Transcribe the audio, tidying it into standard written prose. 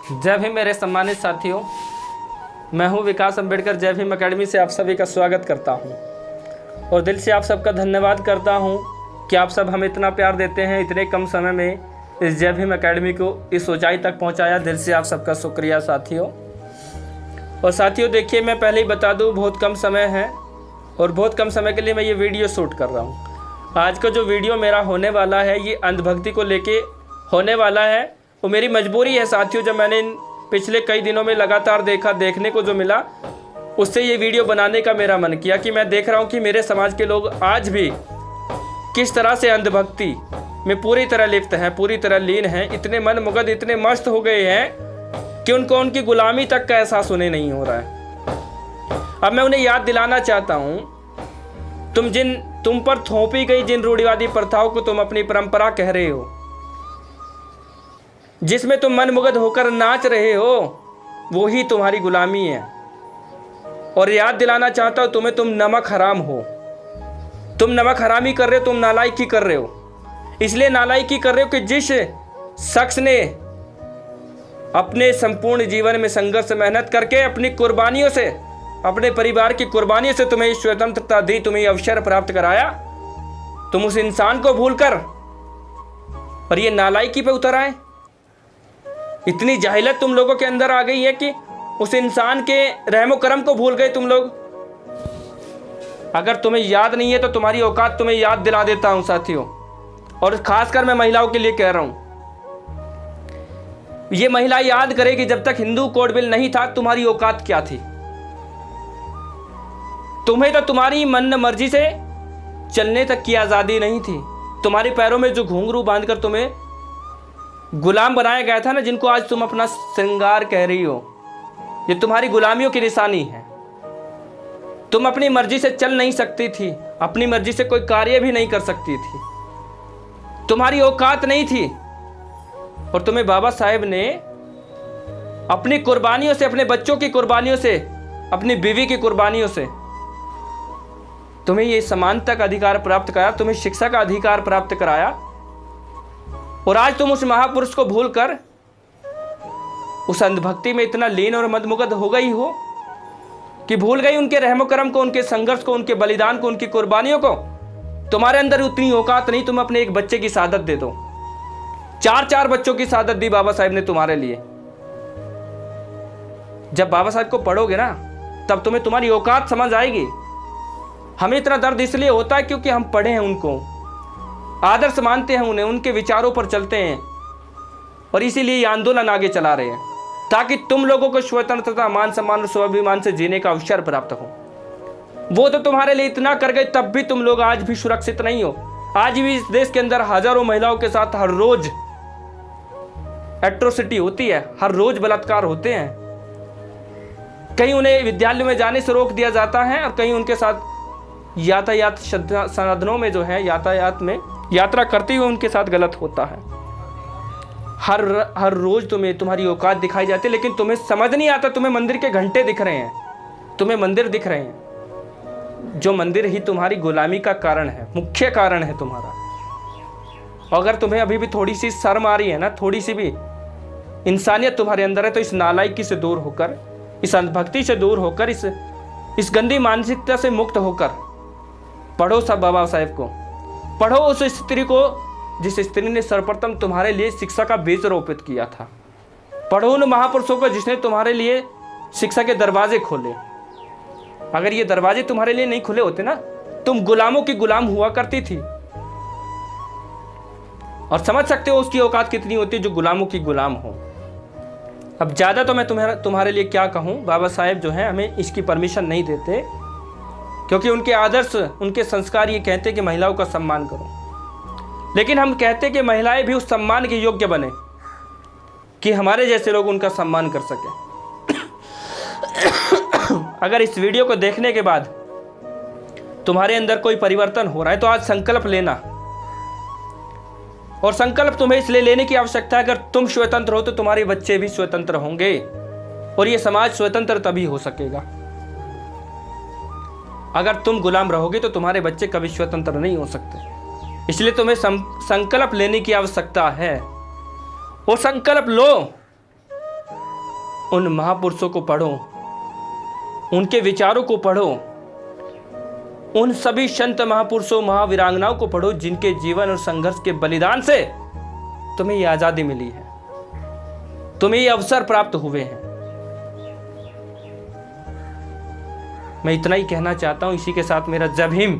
जय भीम मेरे सम्मानित साथियों, मैं हूं विकास अंबेडकर। जय भीम एकेडमी से आप सभी का स्वागत करता हूं और दिल से आप सबका धन्यवाद करता हूं कि आप सब हमें इतना प्यार देते हैं। इतने कम समय में इस जय भीम एकेडमी को इस ऊंचाई तक पहुंचाया, दिल से आप सबका शुक्रिया साथियों। और साथियों देखिए, मैं पहले ही बता दूं, बहुत कम समय है और बहुत कम समय के लिए मैं ये वीडियो शूट कर रहा हूँ। आज का जो वीडियो मेरा होने वाला है ये अंधभक्ति को लेके होने वाला है। वो मेरी मजबूरी है साथियों, जब मैंने पिछले कई दिनों में लगातार देखने को जो मिला, उससे ये वीडियो बनाने का मेरा मन किया कि मैं देख रहा हूँ कि मेरे समाज के लोग आज भी किस तरह से अंधभक्ति में पूरी तरह लिप्त हैं, पूरी तरह लीन हैं, इतने मनमुग्ध, इतने मस्त हो गए हैं कि उनको उनकी गुलामी तक का एहसास उन्हें नहीं हो रहा है। अब मैं उन्हें याद दिलाना चाहता हूँ, तुम पर थोपी गई जिन रूढ़िवादी प्रथाओं को तुम अपनी परंपरा कह रहे हो, जिसमें तुम मनमुग्ध होकर नाच रहे हो, वो ही तुम्हारी गुलामी है। और याद दिलाना चाहता हूं तुम्हें, तुम नमक हराम हो, तुम नमक हरामी कर रहे हो, तुम नालायकी कर रहे हो। इसलिए नालायकी कर रहे हो कि जिस शख्स ने अपने संपूर्ण जीवन में संघर्ष मेहनत करके अपनी कुर्बानियों से, अपने परिवार की कुर्बानियों से तुम्हें स्वतंत्रता दी, तुम्हें अवसर प्राप्त कराया, तुम उस इंसान को भूलकर और ये नालायकी पे उतर आए। इतनी जाहिलत तुम लोगों के अंदर आ गई है कि उस इंसान के रहमो करम को भूल गए तुम लोग। अगर तुम्हें याद नहीं है तो तुम्हारी औकात तुम्हें याद दिला देता हूं साथियों, और खासकर मैं महिलाओं के लिए कह रहा हूं। ये महिला याद करे कि जब तक हिंदू कोड बिल नहीं था तुम्हारी औकात क्या थी। तुम्हें तो तुम्हारी मन मर्जी से चलने तक की आजादी नहीं थी। तुम्हारे पैरों में जो घुंघरू बांधकर तुम्हें गुलाम बनाया गया था ना, जिनको आज तुम अपना श्रृंगार कह रही हो, ये तुम्हारी गुलामियों की निशानी है। तुम अपनी मर्जी से चल नहीं सकती थी, अपनी मर्जी से कोई कार्य भी नहीं कर सकती थी, तुम्हारी औकात नहीं थी। और तुम्हें बाबा साहेब ने अपनी कुर्बानियों से, अपने बच्चों की कुर्बानियों से, अपनी बीवी की कुर्बानियों से तुम्हें ये समानता का अधिकार प्राप्त कराया, तुम्हें शिक्षा का अधिकार प्राप्त कराया। और आज तुम उस महापुरुष को भूलकर उस अंधभक्ति में इतना लीन और मदमुग्ध हो गई हो कि भूल गई उनके रहमो करम को, उनके संघर्ष को, उनके बलिदान को, उनकी कुर्बानियों को। तुम्हारे अंदर उतनी औकात नहीं, तुम अपने एक बच्चे की शहादत दे दो। 4 बच्चों की शहादत दी बाबा साहेब ने तुम्हारे लिए। जब बाबा साहेब को पढ़ोगे ना, तब तुम्हें तुम्हारी औकात समझ आएगी। हमें इतना दर्द इसलिए होता है क्योंकि हम पढ़े हैं उनको, आदर्श मानते हैं उन्हें, उनके विचारों पर चलते हैं, और इसीलिए ये आंदोलन आगे चला रहे हैं ताकि तुम लोगों को स्वतंत्रता, मान सम्मान और स्वाभिमान से जीने का अवसर प्राप्त हो। वो तो तुम्हारे लिए इतना कर गए, तब भी तुम लोग आज भी सुरक्षित नहीं हो। आज भी इस देश के अंदर हजारों महिलाओं के साथ हर रोज एट्रोसिटी होती है, हर रोज बलात्कार होते हैं। कहीं उन्हें विद्यालय में जाने से रोक दिया जाता है और कहीं उनके साथ यातायात साधनों में जो है, यातायात में यात्रा करते हुए उनके साथ गलत होता है। हर रोज तुम्हें तुम्हारी औकात दिखाई जाती है, लेकिन तुम्हें समझ नहीं आता। तुम्हें मंदिर के घंटे दिख रहे हैं, तुम्हें मंदिर दिख रहे हैं, जो मंदिर ही तुम्हारी गुलामी का कारण है, मुख्य कारण है तुम्हारा। अगर तुम्हें अभी भी थोड़ी सी शर्म आ रही है ना, थोड़ी सी भी इंसानियत तुम्हारे अंदर है, तो इस नालायकी से दूर होकर, इस अंधभक्ति से दूर होकर, इस गंदी मानसिकता से मुक्त होकर पढ़ो सब बाबा साहेब को, पढ़ो उस स्त्री को जिस स्त्री ने सर्वप्रथम तुम्हारे लिए शिक्षा का बीज रोपित किया था। पढ़ो उन महापुरुषों को जिसने तुम्हारे लिए शिक्षा के दरवाजे खोले। अगर ये दरवाजे तुम्हारे लिए नहीं खुले होते ना, तुम गुलामों की गुलाम हुआ करती थी। और समझ सकते हो उसकी औकात कितनी होती है जो गुलामों की गुलाम हो। अब ज्यादा तो मैं तुम्हारे लिए क्या कहूं, बाबा साहेब जो है हमें इसकी परमिशन नहीं देते, क्योंकि उनके आदर्श, उनके संस्कार ये कहते हैं कि महिलाओं का सम्मान करो। लेकिन हम कहते हैं कि महिलाएं भी उस सम्मान के योग्य बने कि हमारे जैसे लोग उनका सम्मान कर सके। अगर इस वीडियो को देखने के बाद तुम्हारे अंदर कोई परिवर्तन हो रहा है तो आज संकल्प लेना। और संकल्प तुम्हें इसलिए लेने की आवश्यकता है, अगर तुम स्वतंत्र हो तो तुम्हारे बच्चे भी स्वतंत्र होंगे और ये समाज स्वतंत्र तभी हो सकेगा। अगर तुम गुलाम रहोगे तो तुम्हारे बच्चे कभी स्वतंत्र नहीं हो सकते। इसलिए तुम्हें संकल्प लेने की आवश्यकता है, और संकल्प लो उन महापुरुषों को पढ़ो, उनके विचारों को पढ़ो, उन सभी संत महापुरुषों महावीरांगनाओं को पढ़ो जिनके जीवन और संघर्ष के बलिदान से तुम्हें ये आज़ादी मिली है, तुम्हें ये अवसर प्राप्त हुए हैं। मैं इतना ही कहना चाहता हूं। इसी के साथ मेरा जय भीम।